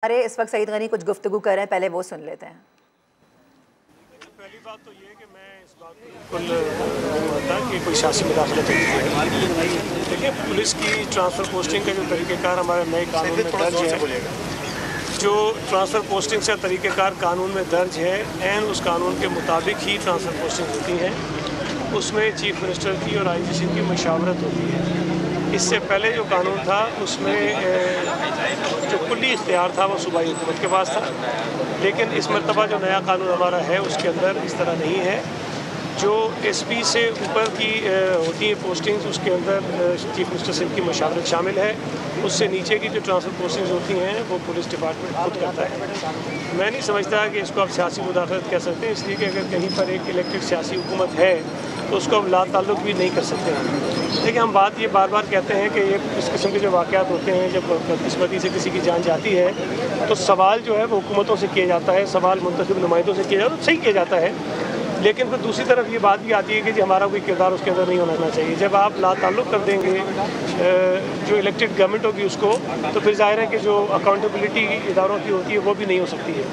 हमारे इस वक्त सईद गनी कुछ गुफ्तगू कर रहे हैं, पहले वो सुन लेते हैं। पहली बात तो ये है कि मैं इस बात को बिल्कुल नहीं मानता कि कोई सियासी मुदाखलत है। देखिए, पुलिस की ट्रांसफ़र पोस्टिंग का जो तरीक़ेकार हमारे नए कानून में दर्ज है, जो ट्रांसफ़र पोस्टिंग से तरीक़ेकार कानून में दर्ज है, एन उस कानून के मुताबिक ही ट्रांसफ़र पोस्टिंग होती है। उसमें चीफ मिनिस्टर की और IGC की मशावरत होती है। इससे पहले जो कानून था उसमें जो कुल्ली इख्तियार था वो सूबाई हुकूमत के पास था, लेकिन इस मरतबा जो नया कानून हमारा है उसके अंदर इस तरह नहीं है। जो SP से ऊपर की होती है पोस्टिंग्स, उसके अंदर चीफ मिनिस्टर से की मशावरत शामिल है। उससे नीचे की जो ट्रांसफ़र पोस्टिंग्स होती हैं वो पुलिस डिपार्टमेंट खुद करता है। मैं नहीं समझता कि इसको आप सियासी मुदाखलत कह सकते हैं, इसलिए कि अगर कहीं पर एक इलेक्टेड सियासी हुकूमत है तो उसको अब ला ताल्लुक भी नहीं कर सकते हैं। देखिए, हम बात ये बार बार कहते हैं कि ये इस किस्म के जो वाक़यात होते हैं, जब बदकिस्मती से किसी की जान जाती है तो सवाल जो है वो हुकूमतों से किया जाता है, सवाल मुंतखब नुमाइंदों से किया जाता है, सही किया जाता है। लेकिन फिर दूसरी तरफ ये बात भी आती है कि जी हमारा कोई किरदार उसके अंदर नहीं होना चाहिए। जब आप ला ताल्लुक कर देंगे जो इलेक्टेड गवर्नमेंट होगी उसको, तो फिर ज़ाहिर है कि जो अकाउंटेबिलिटी इदारों की होती है वो भी नहीं हो सकती है।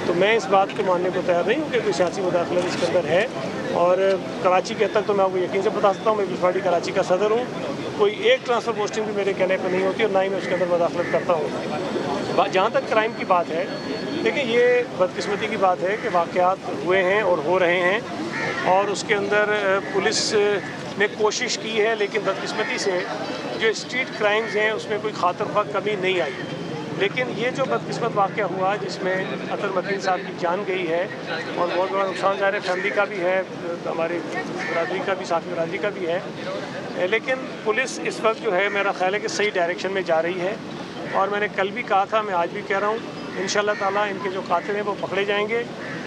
तो मैं इस बात को मानने को तैयार नहीं हूँ कि कोई सियासी मुदाखलत इसके अंदर है। और कराची के तक तो मैं आपको यकीन से बता सकता हूँ, मैं पीपल्स पार्टी कराची का सदर हूँ, कोई एक ट्रांसफ़र पोस्टिंग भी मेरे कहने पर नहीं होती और ना ही मैं उसके अंदर मुदाखलत करता हूँ। जहाँ तक क्राइम की बात है, देखिए ये बदकिस्मती की बात है कि वाक़यात हुए हैं और हो रहे हैं, और उसके अंदर पुलिस ने कोशिश की है, लेकिन बदकिस्मती से जो स्ट्रीट क्राइम्स हैं उसमें कोई खातर ख्वाह कमी नहीं आई। लेकिन ये जो बदकिस्मत वाक़या हुआ जिसमें अतर मतीन साहब की जान गई है और बहुत बड़ा नुकसान ज़ाहिर है फैमिली का भी है, हमारी बरादरी का भी, साथ बरादरी का भी है। लेकिन पुलिस इस वक्त जो है मेरा ख्याल है कि सही डायरेक्शन में जा रही है, और मैंने कल भी कहा था, मैं आज भी कह रहा हूँ, इंशाअल्लाह ताला इनके जो कातिल हैं वो पकड़े जाएंगे।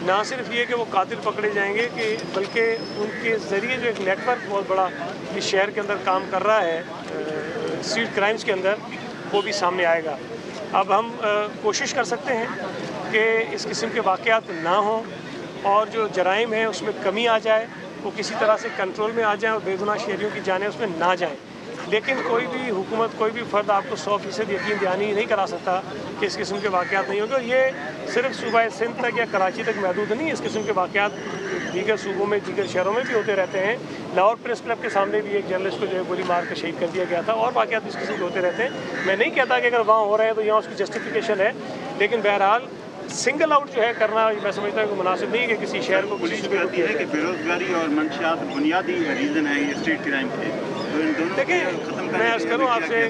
ना सिर्फ ये कि वो कातिल पकड़े जाएंगे कि बल्कि उनके ज़रिए जो एक नेटवर्क बहुत बड़ा इस शहर के अंदर काम कर रहा है स्ट्रीट क्राइम्स के अंदर, वो भी सामने आएगा। अब हम कोशिश कर सकते हैं कि इस किस्म के वाक़यात ना हों और जो जराइम है उसमें कमी आ जाए, वो किसी तरह से कंट्रोल में आ जाए और बेगुनाह शहरियों की जानें उसमें ना जाएं। लेकिन कोई भी हुकूमत, कोई भी फ़र्द आपको 100% यकीन दहानी नहीं करा सकता कि इस किस्म के वाक़यात नहीं होंगे। और ये सिर्फ सूबा सिंध तक या कराची तक महदूद नहीं, इस किस्म के वाक़यात दीगर सूबों में, दीगर शहरों में भी होते रहते हैं। लाहौर प्रेस क्लब के सामने भी एक जर्नलिस्ट को जो है गोली मार कर शहीद कर दिया गया था, और वाक़यात इस किस्म के होते रहते हैं। मैं नहीं कहता कि अगर वहाँ हो रहे हैं तो यहाँ उसकी जस्टिफिकेशन है, लेकिन बहरहाल सिंगल आउट जो है करना, मैं समझता हूँ कि मुनासिब नहीं है कि किसी शहर को किसी सूबे को किया जाए। बेरोजगारी और मंशियात बुनियादी रीज़न है ये स्ट्रीट क्राइम के, तो इन दोनों देखिए, मैं अर्ज़ करूँ आपसे,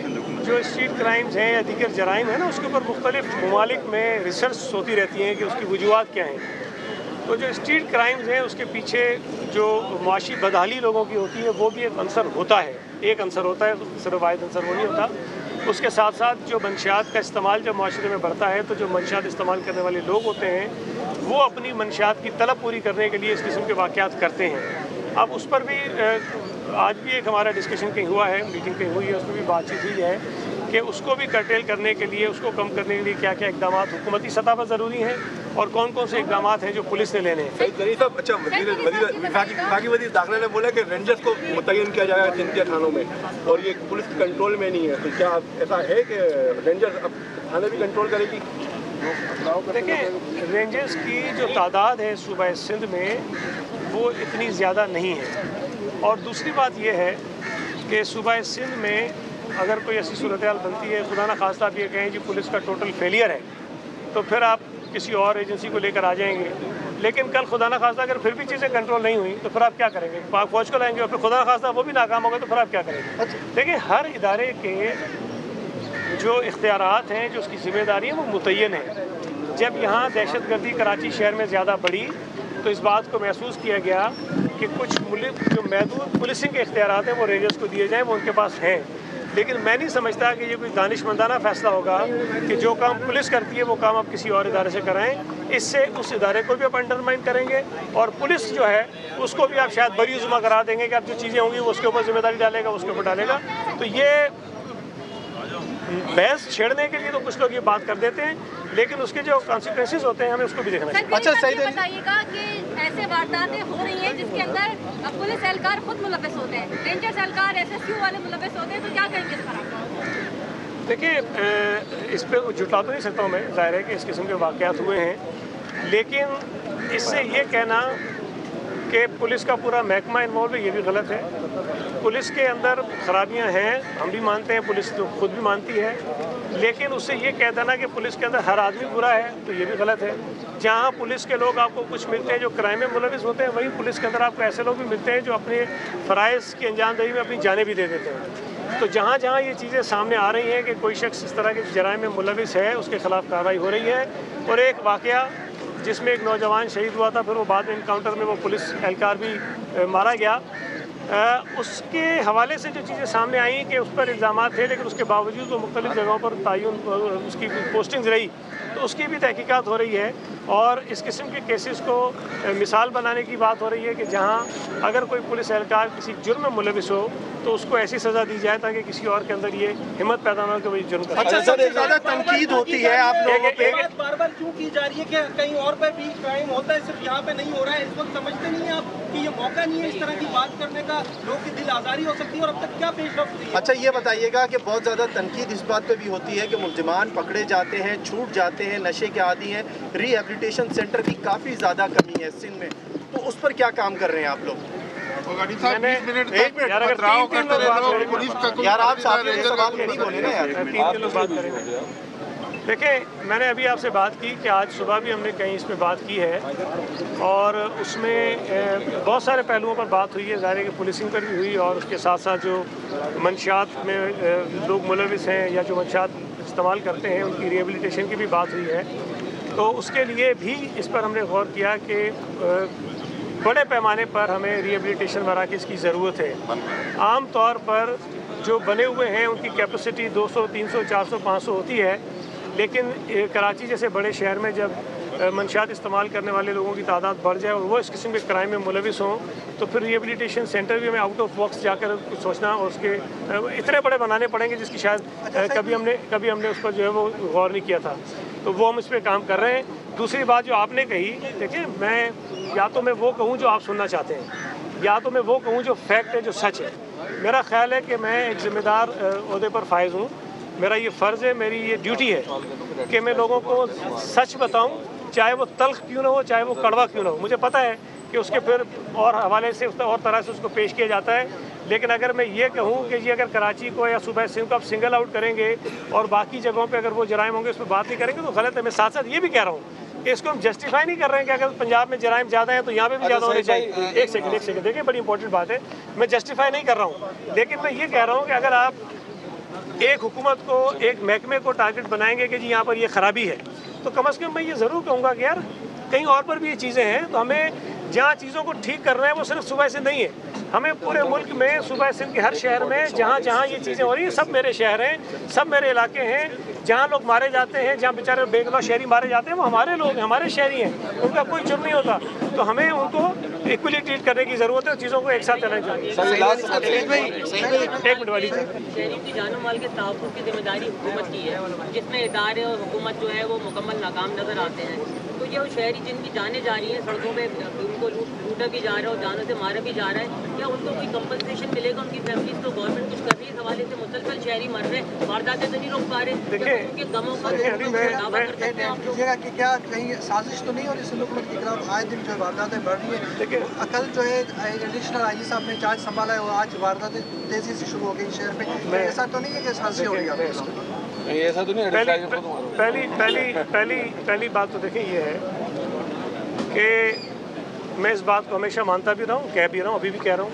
जो स्ट्रीट क्राइम्स हैं या दीगर जराइम है ना, उसके ऊपर मुख्तलिफ ममालिक में रिसर्च होती रहती हैं कि उसकी वजूहात क्या हैं। तो जो स्ट्रीट क्राइम्स हैं उसके पीछे जो मुआशी बदहाली लोगों की होती है वो भी एक अंसर होता है, एक अंसर होता है, सिर्फ वाहिद अंसर वो नहीं होता। उसके साथ साथ जो मंशियात का इस्तेमाल जब माशरे में बढ़ता है, तो जो मंशियात इस्तेमाल करने वाले लोग होते हैं वो अपनी मंशियात की तलब पूरी करने के लिए इस किस्म के वाक़यात करते हैं। अब उस पर भी आज भी एक हमारा डिस्कशन कहीं हुआ है, मीटिंग कहीं हुई है, उसमें भी बातचीत हुई है कि उसको भी कर्टेल करने के लिए, उसको कम करने के लिए क्या क्या इक़दाम हुकूमती सतह पर ज़रूरी हैं और कौन कौन से इक़दाम हैं जो पुलिस ने लेने हैं। अच्छा, विभागी वज़ीर दाखिला ने बोला कि रेंजर्स को मुतय्यन किया जाएगा सिंधिया थानों में, और ये पुलिस के कंट्रोल में नहीं है, तो क्या ऐसा है कि रेंजर्स अब थाने भी कंट्रोल करेगी? देखिए, रेंजर्स की जो तादाद है सूबा सिंध में वो इतनी ज़्यादा नहीं है, और दूसरी बात यह है कि सूबा सिंध में अगर कोई ऐसी सूरत हाल बनती है, खुदा न खास्ता आप ये कहें कि पुलिस का टोटल फेलियर है, तो फिर आप किसी और एजेंसी को लेकर आ जाएंगे। लेकिन कल खुदा न खास्ता अगर फिर भी चीज़ें कंट्रोल नहीं हुई तो फिर आप क्या करेंगे? पाक फौज को लाएंगे और फिर खुदा न खास्ता वो भी नाकाम होगा तो फिर आप क्या करेंगे? देखिए, हर इदारे के जो इख्तियारात हैं, जो उसकी ज़िम्मेदारी है, वो मुतय्यन है। जब यहाँ दहशत गर्दी कराची शहर में ज़्यादा बढ़ी तो इस बात को महसूस किया गया कि कुछ जो महदूद पुलिसिंग के इख्तियारात हैं वो रेंजर्स को दिए जाएँ, वो उनके पास हैं। लेकिन मैं नहीं समझता कि ये कोई दानिशमंदाना फ़ैसला होगा कि जो काम पुलिस करती है वो काम आप किसी और इदारे से कराएं। इससे उस इदारे को भी आप अंडरमाइन करेंगे, और पुलिस जो है उसको भी आप शायद बरी जुमा करा देंगे कि अब जो चीज़ें होंगी वो उसके ऊपर जिम्मेदारी डालेगा, उसके ऊपर डालेगा। तो ये बहस छेड़ने के लिए तो कुछ लोग ये बात कर देते हैं, लेकिन उसके जो कॉन्सिक्वेंसेस होते हैं हमें उसको भी देखना चाहिए। अच्छा, सही बताइएगा कि ऐसे वारदातें हो रही हैं जिसके अंदर पुलिस एहलकार खुद मुलव्वस होते हैं, रेंजर्स एहलकार SSU वाले मुलव्वस होते हैं, तो क्या करेंगे इस पर? देखिए, इस पर जुटा तो नहीं सकता हूँ मैं, ज़ाहिर है कि इस किस्म के वाक़यात हुए हैं, लेकिन इससे ये कहना कि पुलिस का पूरा महकमा इन्वॉल्व है, ये भी गलत है। पुलिस के अंदर खराबियां हैं, हम भी मानते हैं, पुलिस तो खुद भी मानती है, लेकिन उससे ये कह देना कि पुलिस के अंदर हर आदमी बुरा है, तो ये भी गलत है। जहाँ पुलिस के लोग आपको कुछ मिलते हैं जो क्राइम में मुलविस होते हैं, वहीं पुलिस के अंदर आपको ऐसे लोग भी मिलते हैं जो अपने फ़राइज़ की अंजामदही में अपनी जानें भी दे देते हैं। तो जहाँ जहाँ ये चीज़ें सामने आ रही हैं कि कोई शख्स इस तरह के जराइम में मुलविस है, उसके ख़िलाफ़ कार्रवाई हो रही है। और एक वाक़या जिसमें एक नौजवान शहीद हुआ था, फिर वो बाद में इनकाउंटर में वो पुलिस एहलकार भी मारा गया, उसके हवाले से जो चीज़ें सामने आई कि उस पर इल्ज़ामात थे, लेकिन उसके बावजूद वो मुख्तलिफ़ जगहों पर तयन उसकी पोस्टिंग्स रही, तो उसकी भी तहकीकात हो रही है। और इस किस्म के केसेस को मिसाल बनाने की बात हो रही है कि जहाँ अगर कोई पुलिस एहलकार किसी जुर्म में मुलविस हो तो उसको ऐसी सज़ा दी जाए ताकि किसी और के अंदर ये हिम्मत पैदा ना हो कि वही जुर्म करे। अच्छा, सबसे ज़्यादा तनकीद होती है आप लोगों पे, बार बार क्यों की जा रही है कि कहीं और पे भी क्राइम होता है, सिर्फ यहाँ पे नहीं हो रहा है? इस वक्त समझते नहीं है आप कि ये मौका नहीं है इस तरह की बात करने का, लोग की दिल आज़ारी हो सकती है? और अब तक क्या पेशरफ्त हुई है? अच्छा ये बताइएगा कि बहुत ज़्यादा तनकीद इस बात पे भी होती है कि मुलजिमान पकड़े जाते हैं, छूट जाते हैं, नशे के आदी हैं, रिहेबिलिटेशन सेंटर की काफ़ी ज़्यादा कमी है सिंध में, तो उस पर क्या काम कर रहे हैं आप लोग? यार आप साथ में सवाल में नहीं बोले ना यार, 3 लोग बात करेंगे। देखिए, मैंने अभी आपसे बात की कि आज सुबह भी हमने कहीं इस पे बात की है और उसमें बहुत सारे पहलुओं पर बात हुई है। ज़ाहिर है कि पुलिसिंग पर भी हुई और उसके साथ साथ जो मंशियात में लोग मुलविस हैं या जो मंशियात इस्तेमाल करते हैं उनकी रिहेबिलिटेशन की भी बात हुई है। तो उसके लिए भी इस पर हमने गौर किया कि बड़े पैमाने पर हमें रिहेबिलिटेशन मराकज़ की ज़रूरत है। आम तौर पर जो बने हुए हैं उनकी कैपेसिटी 200, 300, 400, 500 होती है, लेकिन कराची जैसे बड़े शहर में जब मंशियात इस्तेमाल करने वाले लोगों की तादाद बढ़ जाए और वो इस किस्म के क्राइम में मुलविस हों तो फिर रिहेबिलिटेशन सेंटर भी हमें आउट ऑफ बॉक्स जाकर सोचना और उसके इतने बड़े बनाने पड़ेंगे जिसकी शायद कभी हमने उस पर जो है वो गौर नहीं किया था। तो वो हम इस पर काम कर रहे हैं। दूसरी बात जो आपने कही, देखिए मैं या तो मैं वो कहूँ जो आप सुनना चाहते हैं या तो मैं वो कहूँ जो फैक्ट है, जो सच है। मेरा ख्याल है कि मैं एक ज़िम्मेदार ओहदे पर फायज़ हूँ। मेरा ये फ़र्ज़ है, मेरी ये ड्यूटी है कि मैं लोगों को सच बताऊँ, चाहे वो तल्ख क्यों ना हो, चाहे वो कड़वा क्यों ना हो। मुझे पता है कि उसके फिर और हवाले से और तरह से उसको पेश किया जाता है, लेकिन अगर मैं ये कहूँ कि जी अगर कराची को या सूबा सिंध को आप सिंगल आउट करेंगे और बाकी जगहों पे अगर वो जराइम होंगे उस पर बात नहीं करेंगे तो गलत है। मैं साथ साथ ये भी कह रहा हूँ कि इसको हम जस्टिफाई नहीं कर रहे हैं कि अगर पंजाब में जराइम ज़्यादा है तो यहाँ पे भी ज़्यादा होने चाहिए। एक सेकंड देखिए, बड़ी इंपॉर्टेंट बात है। मैं जस्टिफाई नहीं कर रहा हूँ, लेकिन मैं ये कह रहा हूँ कि अगर आप एक हुकूमत को, एक महकमे को टारगेट बनाएंगे कि जी यहाँ पर ये ख़राबी है, तो कम अज़ कम मैं ये ज़रूर कहूँगा कि यार कहीं और पर भी ये चीज़ें हैं। तो हमें जहाँ चीज़ों को ठीक करना है वो सिर्फ सूबा सिंध नहीं है, हमें पूरे मुल्क में सूबा सिंध के हर शहर में जहाँ जहाँ ये चीज़ें हो रही हैं, सब मेरे शहर हैं, सब मेरे इलाके हैं। जहाँ लोग मारे जाते हैं, जहाँ बेचारे बेगुनाह शहरी मारे जाते हैं, वो हमारे लोग, हमारे शहरी हैं, उनका कोई जुर्म नहीं होता। तो हमें उनको इक्वली ट्रीट करने की ज़रूरत है, चीज़ों को एक साथ चलाना चाहिए। एक मिनट वाली शहरी की जानो माल के तहफ़्फ़ुज़ की जिम्मेदारी हुकूमत की है, जिसमें इदारे और हुकूमत जो है वो मुकम्मल नाकाम नज़र आते हैं। तो ये शहरी जिनकी जाने जा रही हैं सड़कों पे, उनको लूटा भी जा रहा है और जानों से मारा भी जा रहा है, क्या उनको कोई कंपनसेशन मिलेगा? उनकी फैमिलीज को गवर्नमेंट कुछ कर रही है इस हवाले से? मुसलसल शहरी मर रहे, वारदातें तो नहीं रोक पा रहे, उनके गमों का दावा कर सकते हैं आप लोग कि क्या कहीं साजिश तो नहीं? और इस हुकूमत के खिलाफ आए दिन जो वारदातें बढ़ रही है, कल जो है एडिशनल आई जी साहब ने चार्ज संभाला है और आज वारदातें तेज़ी से शुरू हो गई शहर में, ऐसा तो नहीं है कि साजिश हो रही है? ऐसा तो नहीं। पहली बात तो देखिए ये है कि मैं इस बात को हमेशा मानता भी रहा हूँ, कह भी रहा हूँ, अभी भी कह रहा हूँ,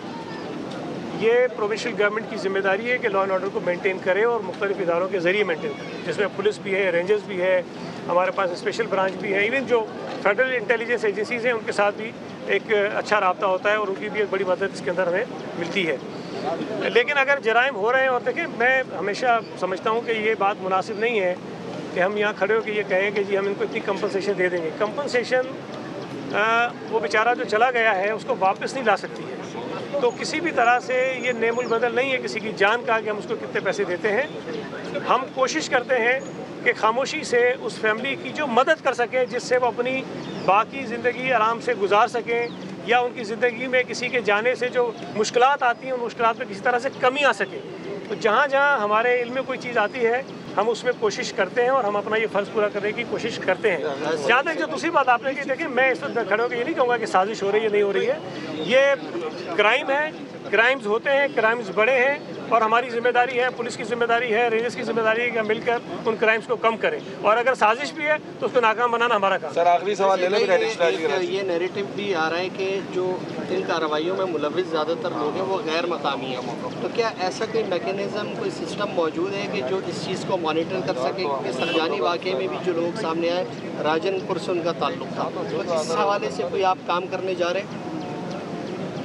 ये प्रोविंशियल गवर्नमेंट की जिम्मेदारी है कि लॉ एंड ऑर्डर को मेंटेन करे और मुख्तलिफ इदारों के ज़रिए मेंटेन करे, जिसमें पुलिस भी है, रेंजर्स भी है, हमारे पास स्पेशल ब्रांच भी है, इवन जो फेडरल इंटेलिजेंस एजेंसीज़ हैं उनके साथ भी एक अच्छा रब्ता होता है और उनकी भी एक बड़ी मदद इसके अंदर हमें मिलती है। लेकिन अगर जराइम हो रहे हैं, और देखिए मैं हमेशा समझता हूँ कि ये बात मुनासिब नहीं है कि हम यहाँ खड़े होकर ये कहें कि जी हम इनको इतनी कंपनसेशन दे देंगे। कंपनसेशन वो बेचारा जो चला गया है उसको वापस नहीं ला सकती है, तो किसी भी तरह से ये नेमुल बदल नहीं है किसी की जान का कि हम उसको कितने पैसे देते हैं। हम कोशिश करते हैं कि खामोशी से उस फैमिली की जो मदद कर सकें, जिससे वो अपनी बाकी ज़िंदगी आराम से गुजार सकें या उनकी ज़िंदगी में किसी के जाने से जो मुश्किलात आती हैं उन मुश्किलात में किसी तरह से कमी आ सके। तो जहाँ जहाँ हमारे इल्म में कोई चीज़ आती है ہم اس میں کوشش کرتے ہیں اور ہم اپنا یہ فرض پورا کرنے کی کوشش کرتے ہیں. جہاں تک جو دوسری بات آپ نے کی، دیکھیں میں اس وقت کھڑے ہو کے یہ نہیں کہوں گا کہ سازش ہو رہی ہے نہیں ہو رہی ہے. یہ کرائم ہے، کرائمز ہوتے ہیں، کرائمز بڑے ہیں اور ہماری ذمہ داری ہے، پولیس کی ذمہ داری ہے، رینجرز کی ذمہ داری ہے کہ ہم مل کر ان کرائمز کو کم کریں، اور اگر سازش بھی ہے تو اس کو ناکام بنانا ہمارا کام. سر آخری سوال لے لیں. یہ نیریٹو بھی آ رہا ہے کہ جو ان کارروائیوں میں ملوث زیادہ تر لوگ ہیں وہ غیر مقامی ہیں، تو کیا ایسا کوئی میکینزم، کوئی سسٹم موجود ہے کہ جو اس چیز کو مانیٹر کر سکے؟ کہ سرجانی واقعے میں بھی جو لوگ سامنے آئے راجن پور سے ان کا تعلق تھا، تو اس حوالے سے کوئی آپ کام کرنے جا رہے ہیں؟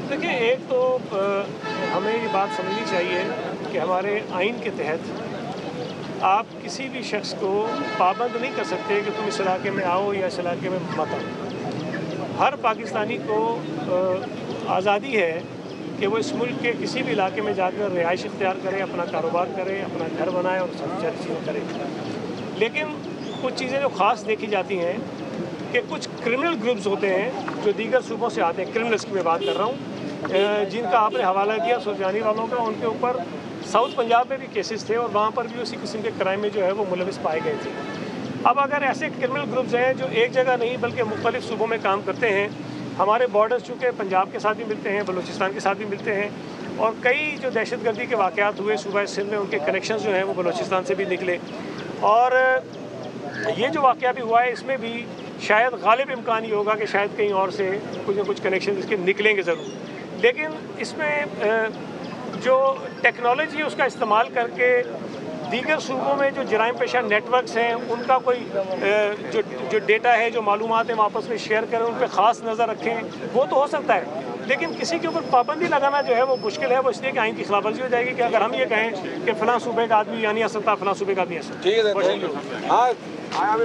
دیکھیں، ایک تو ہمیں یہ بات سمجھنی چاہیے کہ ہمارے آئین کے تحت آپ کسی بھی شخص کو پابند نہیں کر سکتے کہ تم اس علاقے میں آؤ یا اس علاقے میں مت آؤ. ہر پاکستانی کو آزادی ہے کہ وہ اس ملک کے کسی بھی علاقے میں جا کر رہائش اختیار کرے، اپنا کاروبار کرے، اپنا گھر بنائے اور سب ساری چیزیں کرے. لیکن کچھ چیزیں جو خاص دیکھی جاتی ہیں کہ کچھ کرمنل گروپس ہوتے ہیں جو دیگر صوبوں سے آتے ہیں، کرمنلس کی میں بات کر رہا ہوں، جن کا آپ نے حوالہ دیا سرجانی والوں کا. ان کے اوپر ساؤتھ پنجاب میں بھی کیسز تھے اور وہاں پر بھی اسی قسم کے کرائم میں جو ہے وہ ملوث پائے گئے تھے. اب اگر ایسے کرمنل گروپس ہیں جو ایک جگہ نہیں بلکہ مختلف صوبوں میں کام کرتے ہیں، ہمارے بارڈرز چونکہ پنجاب کے ساتھ بھی ملتے ہیں، بلوچستان کے ساتھ بھی ملتے ہیں، اور کئی جو دہشت گردی کے واقعات ہوئے صوبہ سندھ میں ان کے کنیکشنز جو ہیں وہ بلوچستان سے بھی نکلے. اور یہ جو واقعہ بھی ہوا ہے اس میں بھی شاید غالب امکان یہ ہوگا کہ شاید کہیں اور سے کچھ نہ کچھ کنیکشن اس کے نکلیں گے ضرور. لیکن اس میں جو ٹیکنالوجی ہے اس کا استعمال کر کے دیگر صوبوں میں جو جرائم پیشہ نیٹ ورکس ہیں ان کا کوئی جو ڈیٹا ہے، جو معلومات ہیں آپس میں شیئر کریں، ان پہ خاص نظر رکھیں، وہ تو ہو سکتا ہے. لیکن کسی کے اوپر پابندی لگانا جو ہے وہ مشکل ہے. وہ اس لیے کہ آئین کی خلاف ورزی ہو جائے گی کہ اگر ہم یہ کہیں کہ فلاں صوبے کا آدمی یا نہیں آ سکتا، فلاں صوبے کا آدمی آ سکتا. ٹھیک ہے سر، تھینک یو. ہاں